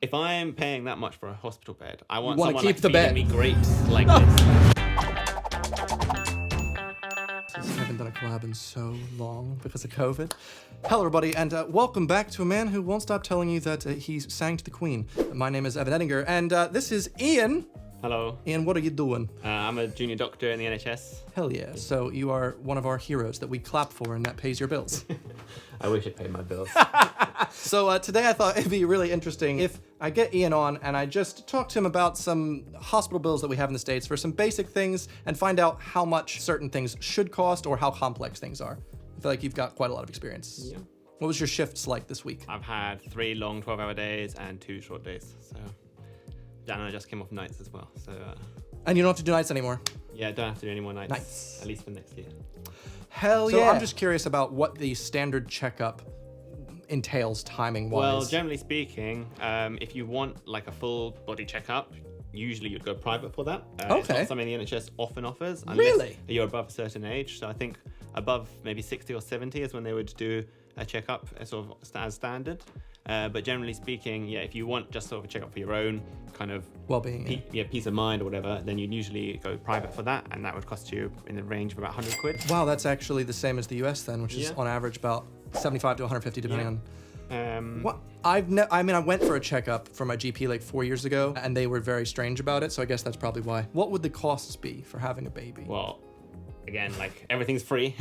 If I'm paying that much for a hospital bed, I want wanna someone keep like the feeding bed. me grapes like this. I haven't done a collab in so long because of COVID. Hello, everybody, and welcome back to a man who won't stop telling you that he sang to the Queen. My name is Evan Edinger, and this is Iain. Hello. Iain, what are you doing? I'm a junior doctor in the NHS. Hell yeah. So you are one of our heroes that we clap for and that pays your bills. I wish it paid my bills. So today I thought it'd be really interesting if I get Iain on and I just talk to him about some hospital bills that we have in the States for some basic things and find out how much certain things should cost or how complex things are. I feel like you've got quite a lot of experience. Yeah. What was your shifts like this week? I've had 3 long 12-hour days and 2 short days. So, and I just came off nights as well. So, And you don't have to do nights anymore? yeah, I don't have to do any more nights. Nice. At least for next year. Hell yeah. So I'm just curious about what the standard checkup entails timing-wise. Well, generally speaking, if you want like a full body checkup, usually you'd go private for that. It's not something the NHS often offers. Really? You're above a certain age. So I think above maybe 60 or 70 is when they would do a checkup sort of as standard. But generally speaking, yeah, if you want just sort of a checkup for your own kind of well-being, peace of mind or whatever, then you'd usually go private for that, and that would cost you in the range of about 100 quid. Wow, that's actually the same as the US then, which is on average about 75 to 150 depending on. What I went for a checkup for my GP like 4 years ago, and they were very strange about it. So I guess that's probably why. What would the costs be for having a baby? Well, again, like everything's free,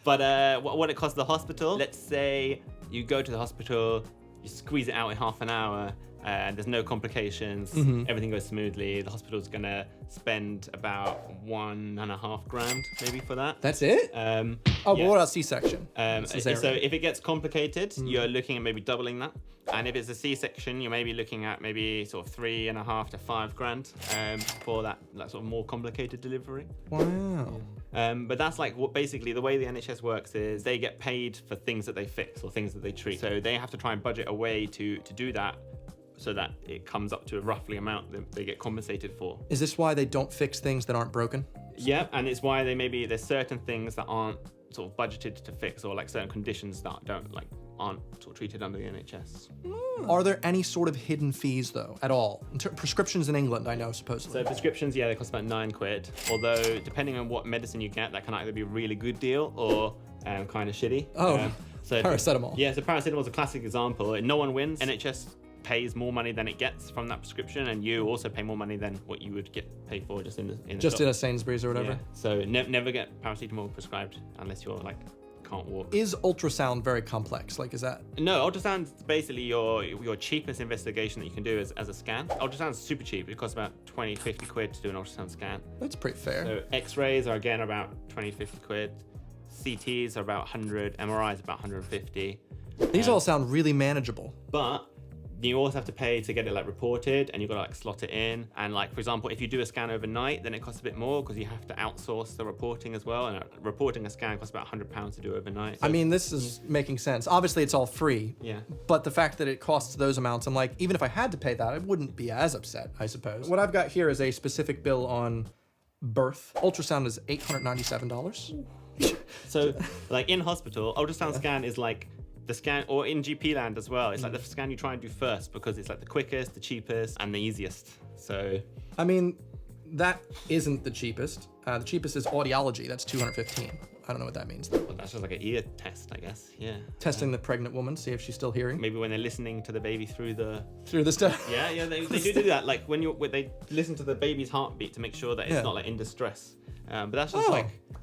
but what it costs the hospital? Let's say you go to the hospital, you squeeze it out in half an hour, and there's no complications. Everything goes smoothly. The hospital's gonna spend about $1.5 grand maybe for that. That's it? But what about C-section? So if it gets complicated, you're looking at maybe doubling that. And if it's a C-section, you're maybe looking at maybe sort of 3.5 to 5 grand for that sort of more complicated delivery. Wow. But that's like what basically the way the NHS works is they get paid for things that they fix or things that they treat. So they have to try and budget a way to do that so that it comes up to a roughly amount that they get compensated for. Is this why they don't fix things that aren't broken? Yeah, and it's why there's certain things that aren't sort of budgeted to fix, or like certain conditions that aren't sort of treated under the NHS. Are there any sort of hidden fees though at all? Prescriptions in England, I know, supposedly. So prescriptions, yeah, they cost about 9 quid. Although depending on what medicine you get, that can either be a really good deal or kind of shitty. So paracetamol. Yeah, so paracetamol is a classic example. No one wins. NHS pays more money than it gets from that prescription, and you also pay more money than what you would get paid for just in a Sainsbury's or whatever. Yeah. So never get paracetamol prescribed unless you're like can't walk. Is ultrasound very complex? Like, is that? No, ultrasound's basically your cheapest investigation that you can do as a scan. Ultrasound's super cheap. It costs about 20, 50 quid to do an ultrasound scan. That's pretty fair. So X-rays are again about 20, 50 quid. CTs are about 100. MRIs about 150. These all sound really manageable. But you also have to pay to get it like reported, and you've got to like slot it in. And like, for example, if you do a scan overnight, then it costs a bit more because you have to outsource the reporting as well. And reporting a scan costs about £100 to do overnight. So, I mean, this is making sense. Obviously, it's all free. Yeah. But the fact that it costs those amounts, I'm like, even if I had to pay that, I wouldn't be as upset, I suppose. What I've got here is a specific bill on birth. Ultrasound is $897. So like in hospital, ultrasound scan is like the scan, or in GP land as well, it's like the scan you try and do first because it's like the quickest, the cheapest, and the easiest. So I mean, that isn't the cheapest. The cheapest is audiology. That's $215. I don't know what that means though. Well, that's just like an ear test, I guess. Yeah. Testing the pregnant woman, see if she's still hearing. Maybe when they're listening to the baby through the stuff. Yeah, they do that. Like when they listen to the baby's heartbeat to make sure that it's not like in distress. But that's just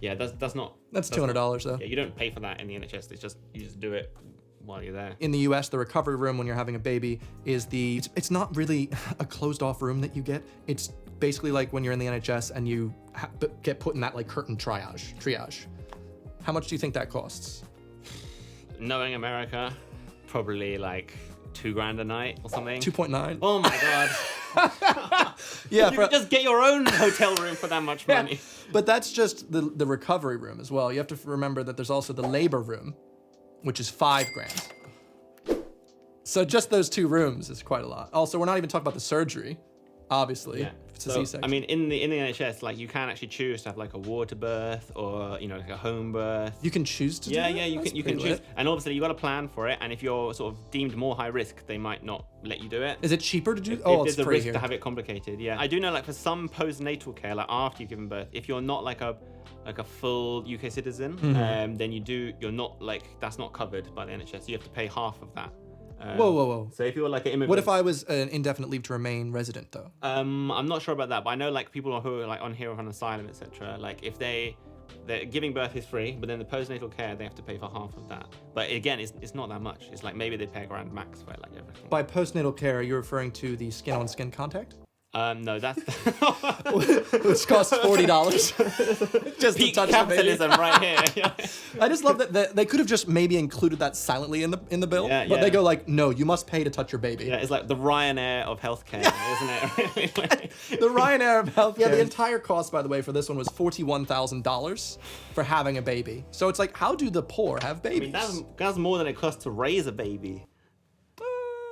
that's not. That's $200 though. Yeah, you don't pay for that in the NHS. It's just you just do it while you're there. In the US, the recovery room when you're having a baby is it's not really a closed off room that you get. It's basically like when you're in the NHS and you get put in that like curtain triage. How much do you think that costs? Knowing America, probably like $2 grand a night or something. 2.9. Oh my god. Yeah, you could just get your own hotel room for that much money. Yeah. But that's just the recovery room as well. You have to remember that there's also the labor room, which is $5 grand. So just those 2 rooms is quite a lot. Also, we're not even talking about the surgery. obviously. Yeah. If it's a So, C-section. I mean, in the NHS, like you can actually choose to have like a water birth or like a home birth. you can choose to do that? Yeah, you That's can pretty choose, lit. and obviously you got to plan for it. And if you're sort of deemed more high risk, they might not let you do it. Is it cheaper to do? If Oh, there's it's a free risk here. to have it complicated. Yeah, I do know like for some postnatal care, like after you've given birth, if you're not like a full UK citizen, then you're not like that's not covered by the NHS. You have to pay half of that. Whoa. So if you're like an immigrant, What if I was an indefinite leave to remain resident, though? I'm not sure about that, but I know like people who are like on here on asylum, etc. Like if they're giving birth is free, but then the postnatal care they have to pay for half of that. But again, it's not that much. It's like maybe they pay $1,000 max for like everything. By postnatal care, you're referring to the skin-on-skin contact? No, that's Which costs $40 just to peak touch the baby. capitalism right here. I just love that they could have just maybe included that silently in the bill, Yeah, but yeah. they go like, no, you must pay to touch your baby. Yeah, it's like the Ryanair of healthcare, isn't it? The Ryanair of health. Yeah, the entire cost, by the way, for this one was $41,000 for having a baby. So it's like, how do the poor have babies? I mean, that's more than it costs to raise a baby.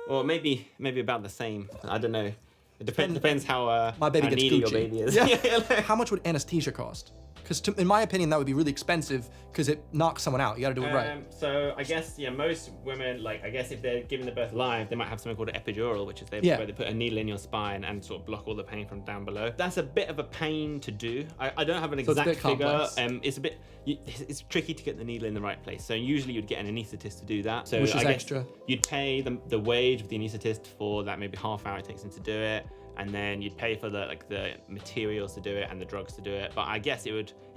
Or maybe about the same. I don't know. It depends how My baby how gets needy Gucci. your baby is. Yeah. How much would anesthesia cost? Because in my opinion, that would be really expensive because it knocks someone out. You got to do it right. So I guess most women, like I guess if they're giving the birth live, they might have something called an epidural, which is where they put a needle in your spine and sort of block all the pain from down below. That's a bit of a pain to do. I don't have an So it's a exact bit figure. complex. It's tricky to get the needle in the right place. So usually you'd get an anaesthetist to do that. So Which is I guess extra. You'd pay the wage of the anaesthetist for that maybe half hour it takes him to do it. And then you'd pay for the materials to do it and the drugs to do it. But I guess it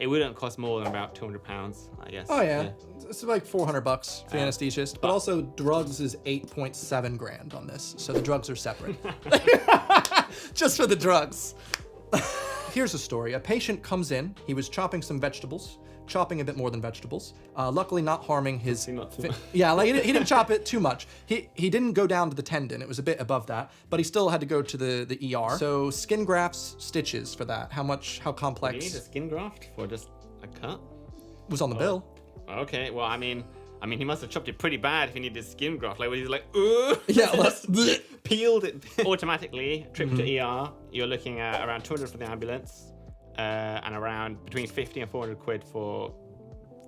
wouldn't cost more than about £200, I guess. Oh yeah, it's like $400 for the anesthetist, but also drugs is 8.7 grand on this, so the drugs are separate. Just for the drugs. Here's a story. A patient comes in. He was chopping some vegetables, chopping a bit more than vegetables. Luckily, not harming his. Not too much. Yeah, like he didn't chop it too much. He didn't go down to the tendon. It was a bit above that, but he still had to go to the ER. So skin grafts, stitches for that. How complex? Do you need a skin graft for just a cut? Was on the bill. Okay, well, I mean, he must have chopped it pretty bad if he needed a skin graft. Like, when he's like, ooh, Yeah, peeled it automatically, trip to ER. You're looking at around 200 for the ambulance, and around between 50 and 400 quid for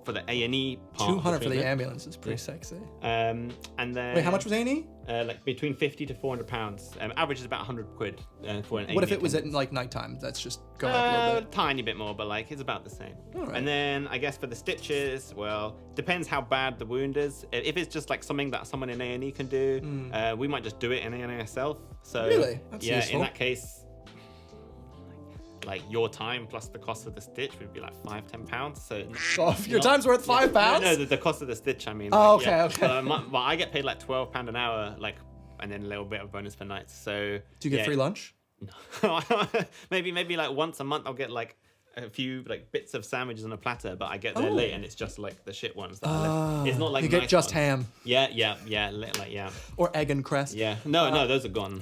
the A&E part. 200 for the ambulance is pretty sexy. And then Wait, how much was A&E? like between 50 to 400 pounds. Average is about 100 quid for an A&E. What if it was at like nighttime? That's just going up a little bit. Tiny bit more, but like it's about the same. All right. And then I guess for the stitches, well, depends how bad the wound is. If it's just like something that someone in A&E can do, we might just do it in A&E ourselves. So Really? That's yeah, useful. in that case, like your time plus the cost of the stitch would be like £5-10. So Your time's worth £5? No, the cost of the stitch. I mean. Oh, like, yeah. okay. Well, I get paid like £12 an hour, like, and then a little bit of bonus for nights. So Do you get free lunch? No. maybe like once a month I'll get like a few like bits of sandwiches on a platter, but I get there late and it's just like the shit ones that I left. It's not like You get nice just ones. ham Like yeah. or egg and crest. Yeah. No, those are gone.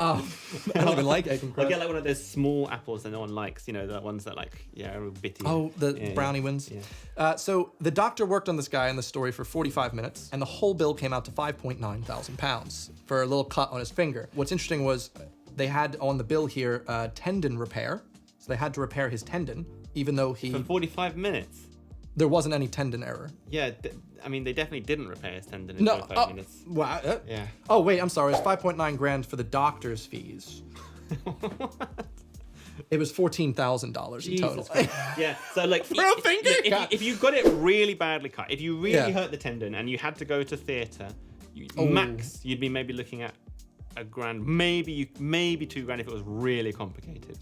Oh, I don't even like egg and I crest. get like one of those small apples that no one likes, the ones that like are all bitty. Oh, the Yeah, brownie ones. Yeah. So the doctor worked on this guy in the story for 45 minutes, and the whole bill came out to £5.9 thousand for a little cut on his finger. What's interesting was they had on the bill here tendon repair, so they had to repair his tendon, even though For 45 minutes. there wasn't any tendon error. Yeah, I mean they definitely didn't repair his tendon in 45 minutes. Wow. Yeah. Oh wait, I'm sorry. It's 5.9 grand for the doctor's fees. It was $14,000 in total. Yeah, so like For a finger cut. if you got it really badly cut, if you really Yeah. hurt the tendon and you had to go to theatre, max you'd be maybe looking at £1,000, maybe £2,000 if it was really complicated.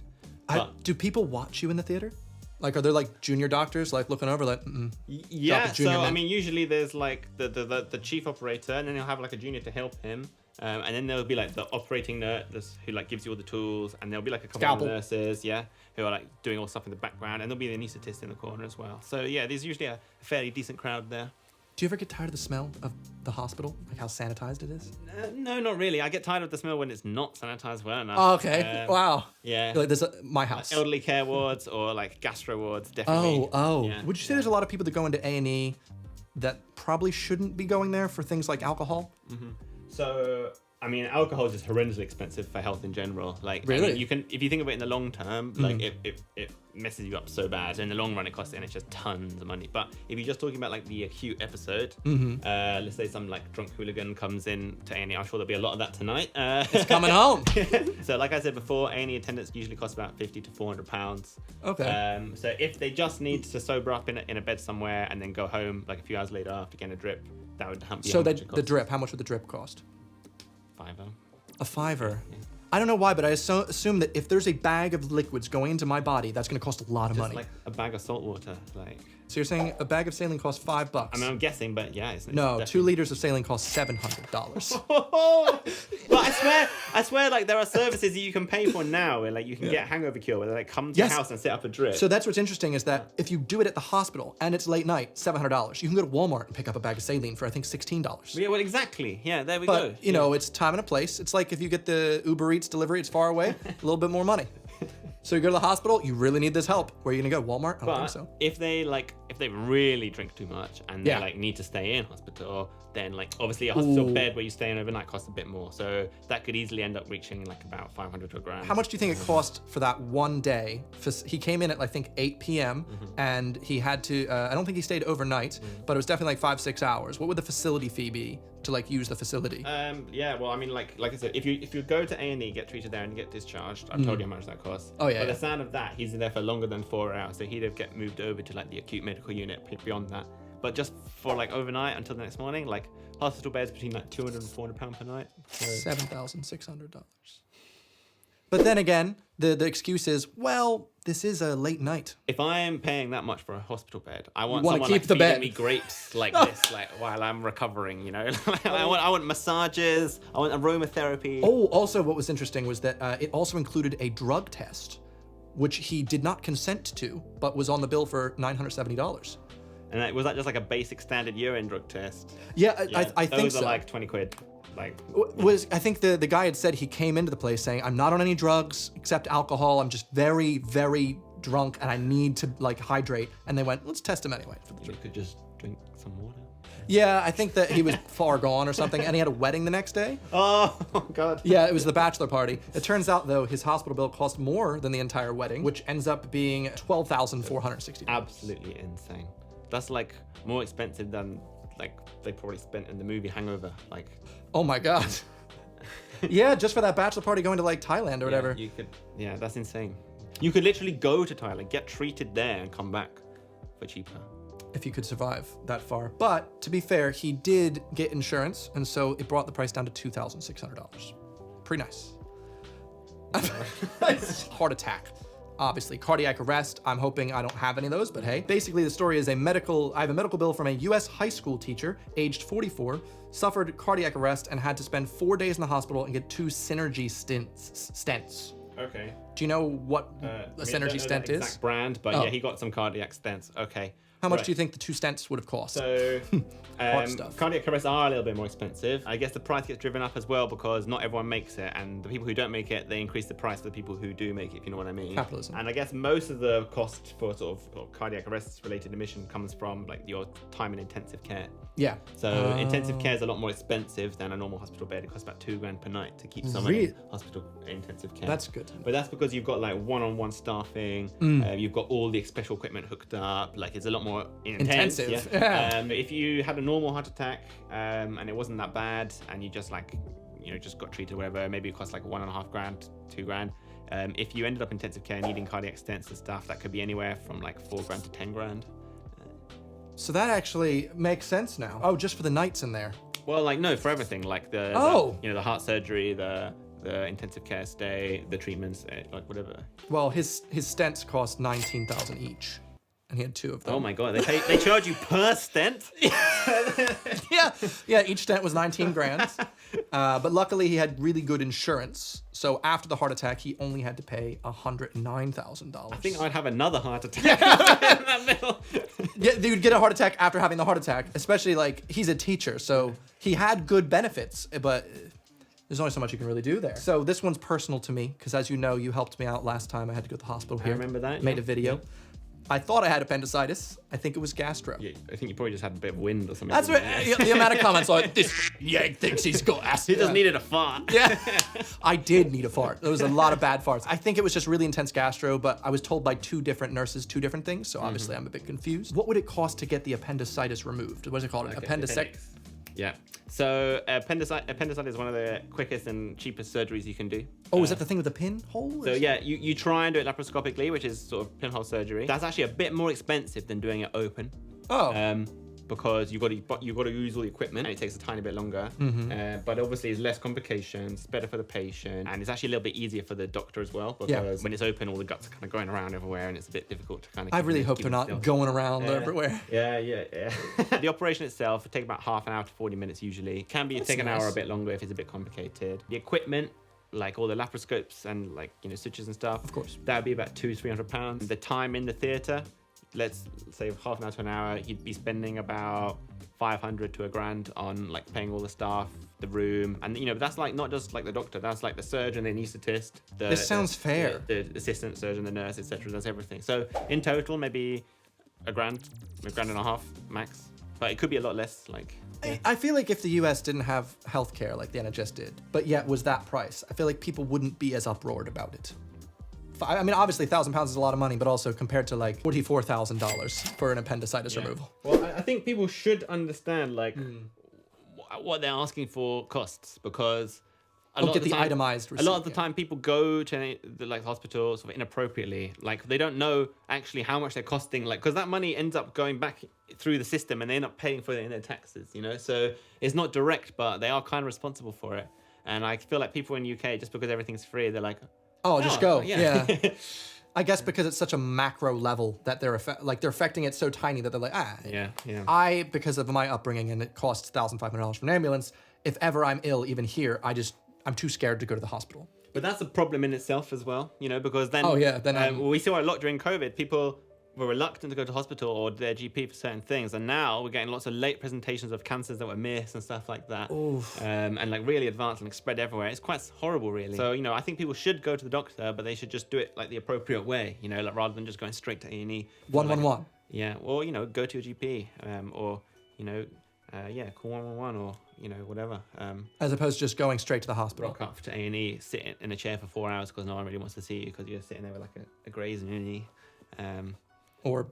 But Do people watch you in the theater? Like, are there like junior doctors like looking over like? yeah, Drop a junior so I man. mean, usually there's like the chief operator, and then he'll have like a junior to help him. And then there'll be like the operating nurse who like gives you all the tools, and there'll be like a couple Scalpel. of nurses, who are like doing all stuff in the background, and there'll be the anaesthetist in the corner as well. So yeah, there's usually a fairly decent crowd there. Do you ever get tired of the smell of the hospital? Like how sanitized it is? No, not really. I get tired of the smell when it's not sanitized well enough. Oh, okay. Wow. Yeah. You're like, there's my house. Elderly care wards or like gastro wards, definitely. Oh. Yeah. Would you say there's a lot of people that go into A&E that probably shouldn't be going there for things like alcohol? So I mean, alcohol is just horrendously expensive for health in general. Like, Really? I mean, if you think of it in the long term, like it messes you up so bad. In the long run, it costs the NHS tons of money. But if you're just talking about like the acute episode, let's say some like drunk hooligan comes in to A&E. I'm sure there'll be a lot of that tonight. It's coming home. So, like I said before, A&E attendance usually costs about £50 to £400. Okay. So if they just need to sober up in a bed somewhere and then go home like a few hours later after getting a drip, that would be So how much it the costs. drip, how much would the drip cost? £5. A $5. I don't know why, but I assume that if there's a bag of liquids going into my body, that's going to cost a lot of Just money. like a bag of salt water, like. So you're saying a bag of saline costs $5? I mean, I'm guessing, but yeah, it's No, definitely... 2 liters of saline costs $700. But I swear, like there are services that you can pay for now, where like you can get hangover cure, where they like come to your house and set up a drip. So that's what's interesting is that if you do it at the hospital and it's late night, $700. You can go to Walmart and pick up a bag of saline for I think $16. Yeah, well, exactly. Yeah, there we But go. you know, it's time and a place. It's like if you get the Uber Eats delivery, it's far away, a little bit more money. So you go to the hospital, you really need this help. Where are you gonna go? Walmart? I don't think so. If they really drink too much and they like need to stay in hospital, then like obviously a hospital bed where you stay in overnight costs a bit more. So that could easily end up reaching like about 500 to a grand. How much do you think it cost for that one day? He came in at I think 8 p.m. and he had to. I don't think he stayed overnight, but it was definitely like 5-6 hours. What would the facility fee be to like use the facility? Yeah, well, I mean, like I said, if you go to A&E, get treated there, and get discharged, I've told you how much that costs. Oh, yeah, But yeah. the sound of that, he's in there for longer than 4 hours, so he'd have get moved over to like the acute medical unit beyond that. But just for like overnight until the next morning, like hospital beds between like £200 and £400 per night. So... $7,600. But then again, the excuse is, well, this is a late night. If I am paying that much for a hospital bed, I want wanna someone keep like the feeding bed. me grapes like this, like while I'm recovering. You know, I want massages. I want aromatherapy. Oh, also what was interesting was that it also included a drug test, which he did not consent to, but was on the bill for $970. And was that just like a basic standard urine drug test? Yeah, I think those so. are like 20 quid. Like, I think the guy had said he came into the place saying, I'm not on any drugs except alcohol. I'm just very, very drunk and I need to like hydrate. And they went, let's test him anyway. you could just drink some water. Yeah, I think that he was far gone or something, and he had a wedding the next day. Oh God. Yeah, it was the bachelor party. It turns out, though, his hospital bill cost more than the entire wedding, which ends up being $12,460. Absolutely insane. That's like more expensive than like they probably spent in the movie Hangover. Like, Oh my God. Yeah, just for that bachelor party going to like Thailand or whatever. you could. Yeah, that's insane. You could literally go to Thailand, get treated there, and come back for cheaper. If you could survive that far. But to be fair, he did get insurance, and so it brought the price down to $2,600. Pretty nice. Heart attack. Obviously, cardiac arrest. I'm hoping I don't have any of those, but hey. Basically, the story is I have a medical bill from a US high school teacher, aged 44, suffered cardiac arrest and had to spend 4 days in the hospital and get 2 Synergy stents. Okay. Do you know what a Synergy stent is? Exact brand, but yeah, he got some cardiac stents. Okay. How much do you think the 2 stents would have cost? So, stuff. cardiac arrests are a little bit more expensive. I guess the price gets driven up as well because not everyone makes it, and the people who don't make it, they increase the price for the people who do make it, if you know what I mean. Capitalism. And I guess most of the cost for sort of cardiac arrests related admission comes from like your time in intensive care. Yeah. So intensive care is a lot more expensive than a normal hospital bed. It costs about £2,000 per night to keep someone in hospital intensive care. That's good. But that's because you've got like one-on-one staffing. You've got all the special equipment hooked up. Like it's a lot more intensive. Yeah. If you had a normal heart attack and it wasn't that bad, and you just like just got treated or whatever, maybe it cost like $1.5 grand, $2,000. If you ended up in intensive care needing cardiac stents and stuff, that could be anywhere from like $4,000 to $10,000. So that actually makes sense now. Oh, just for the nights in there. Well, like no, for everything, like the heart surgery, the intensive care stay, the treatments, like whatever. Well, his stents cost $19,000 each, and he had 2 of them. Oh my God, they charge you per stent? yeah. Each stent was 19 grand, but luckily he had really good insurance. So after the heart attack, he only had to pay $109,000. I think I'd have another heart attack in that middle. Yeah, they would get a heart attack after having the heart attack, especially like he's a teacher, so he had good benefits, but there's only so much you can really do there. So this one's personal to me, because as you know, you helped me out last time I had to go to the hospital here. I remember that. Made a video. I thought I had appendicitis. I think it was gastro. Yeah, I think you probably just had a bit of wind or something. That's what, the amount of comments like, this yank thinks he's got He just needed a fart. Yeah, I did need a fart. There was a lot of bad farts. I think it was just really intense gastro, but I was told by 2 different nurses 2 different things, so obviously I'm a bit confused. What would it cost to get the appendicitis removed? What is it called? Okay, Appendix. Yeah. So appendicitis is one of the quickest and cheapest surgeries you can do. Oh, is that the thing with the pinhole? So yeah, you try and do it laparoscopically, which is sort of pinhole surgery. That's actually a bit more expensive than doing it open. Oh. Because you've got to use all the equipment and it takes a tiny bit longer. But obviously it's less complications, it's better for the patient, and it's actually a little bit easier for the doctor as well, because when it's open, all the guts are kind of going around everywhere and it's a bit difficult to kind of I really hope they're not going around everywhere. Yeah. The operation itself would take about half an hour to 40 minutes usually. It can take an hour or a bit longer if it's a bit complicated. The equipment, like all the laparoscopes and like, sutures and stuff, of course, that would be about £200-300. The time in the theatre, let's say half an hour to an hour, you'd be spending about 500 to £1,000 on like paying all the staff, the room, and that's like not just like the doctor, that's like the surgeon, the anaesthetist. This sounds fair. The assistant surgeon, the nurse, etc. Does everything. So in total, maybe £1,500 max, but it could be a lot less. Like I feel like if the US didn't have healthcare like the NHS did, but yet was that price, I feel like people wouldn't be as uproared about it. I mean, obviously, £1,000 is a lot of money, but also compared to like $44,000 for an appendicitis removal. Well, I think people should understand like what they're asking for costs, because a lot of the itemized receipt, a lot of the time people go to the hospital sort of inappropriately. Like they don't know actually how much they're costing, like because that money ends up going back through the system and they end up paying for it in their taxes. So it's not direct, but they are kind of responsible for it. And I feel like people in UK, just because everything's free, they're like, oh, just go. Yeah. I guess because it's such a macro level that they're affecting it so tiny that they're like, Yeah. Because of my upbringing and it costs $1,500 for an ambulance, if ever I'm ill, even here, I'm too scared to go to the hospital. But that's a problem in itself as well, because then we saw a lot during COVID. People were reluctant to go to hospital or their GP for certain things, and now we're getting lots of late presentations of cancers that were missed and stuff like that, and like really advanced and spread everywhere. It's quite horrible, really. So I think people should go to the doctor, but they should just do it like the appropriate way, like rather than just going straight to A&E. 111. Yeah, or go to a GP, or call 111 or whatever. As opposed to just going straight to the hospital. Rock up to A&E, sit in a chair for 4 hours because no one really wants to see you because you're sitting there with like a graze in your knee. Or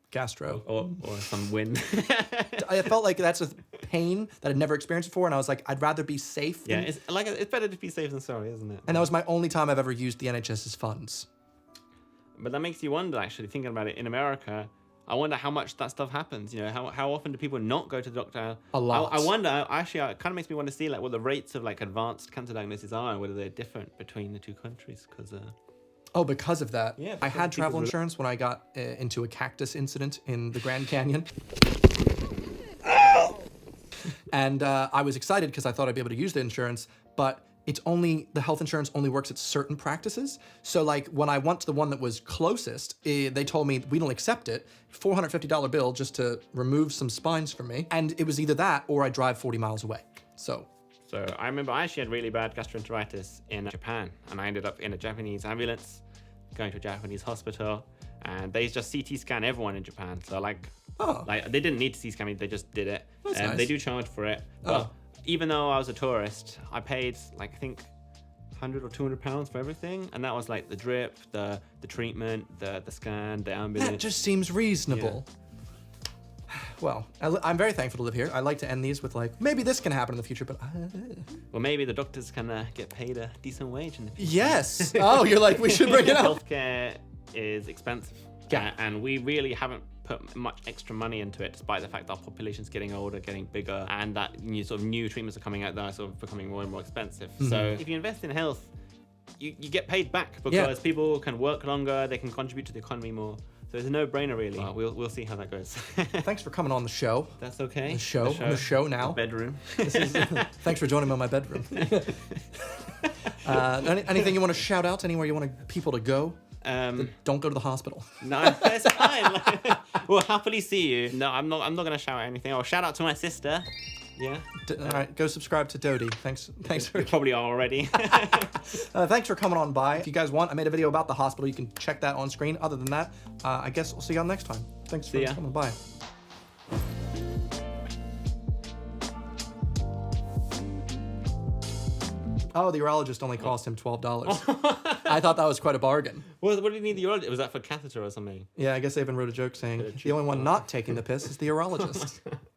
gastro. Or some wind. I felt like that's a pain that I'd never experienced before, and I was like, I'd rather be safe. Yeah, it's better to be safe than sorry, isn't it? And that was my only time I've ever used the NHS's funds. But that makes you wonder, actually, thinking about it. In America, I wonder how much that stuff happens. How often do people not go to the doctor? A lot. I wonder, actually, it kind of makes me want to see like what the rates of like advanced cancer diagnosis are and whether they're different between the two countries, because... because of that. Yeah, I had travel insurance when I got into a cactus incident in the Grand Canyon. And I was excited because I thought I'd be able to use the insurance, but the health insurance only works at certain practices. So like when I went to the one that was closest, they told me we don't accept it. $450 bill just to remove some spines from me. And it was either that or I drive 40 miles away. So I remember I actually had really bad gastroenteritis in Japan, and I ended up in a Japanese ambulance going to a Japanese hospital, and they just CT scan everyone in Japan. So like they didn't need to CT scan me, they just did it. Nice. They do charge for it. But even though I was a tourist, I paid like I think £100 or £200 for everything, and that was like the drip, the treatment, the scan, the ambulance. That just seems reasonable. Yeah. Well, I'm very thankful to live here. I like to end these with like, maybe this can happen in the future, but... Well, maybe the doctors can get paid a decent wage in the future. Yes! Oh, you're like, we should bring it up. Healthcare is expensive. Yeah. And we really haven't put much extra money into it, despite the fact that our population's getting older, getting bigger, and that new treatments are coming out that are sort of becoming more and more expensive. Mm-hmm. So if you invest in health, you get paid back because people can work longer, they can contribute to the economy more. So it's a no-brainer, really. Well, we'll see how that goes. Thanks for coming on the show. That's okay. The show now. The bedroom. Thanks for joining me on my bedroom. Anything you want to shout out? Anywhere you want people to go? Don't go to the hospital. No, it's fine. We'll happily see you. No, I'm not going to shout out anything. I'll shout out to my sister. Yeah. All right, go subscribe to Dodie. Thanks for You probably are already. thanks for coming on by. If you guys want, I made a video about the hospital. You can check that on screen. Other than that, I guess we'll see y'all next time. Thanks for coming by. Oh, the urologist only cost him $12. I thought that was quite a bargain. What do you need the urologist? Was that for catheter or something? Yeah, I guess they even wrote a joke saying the only one not taking the piss is the urologist.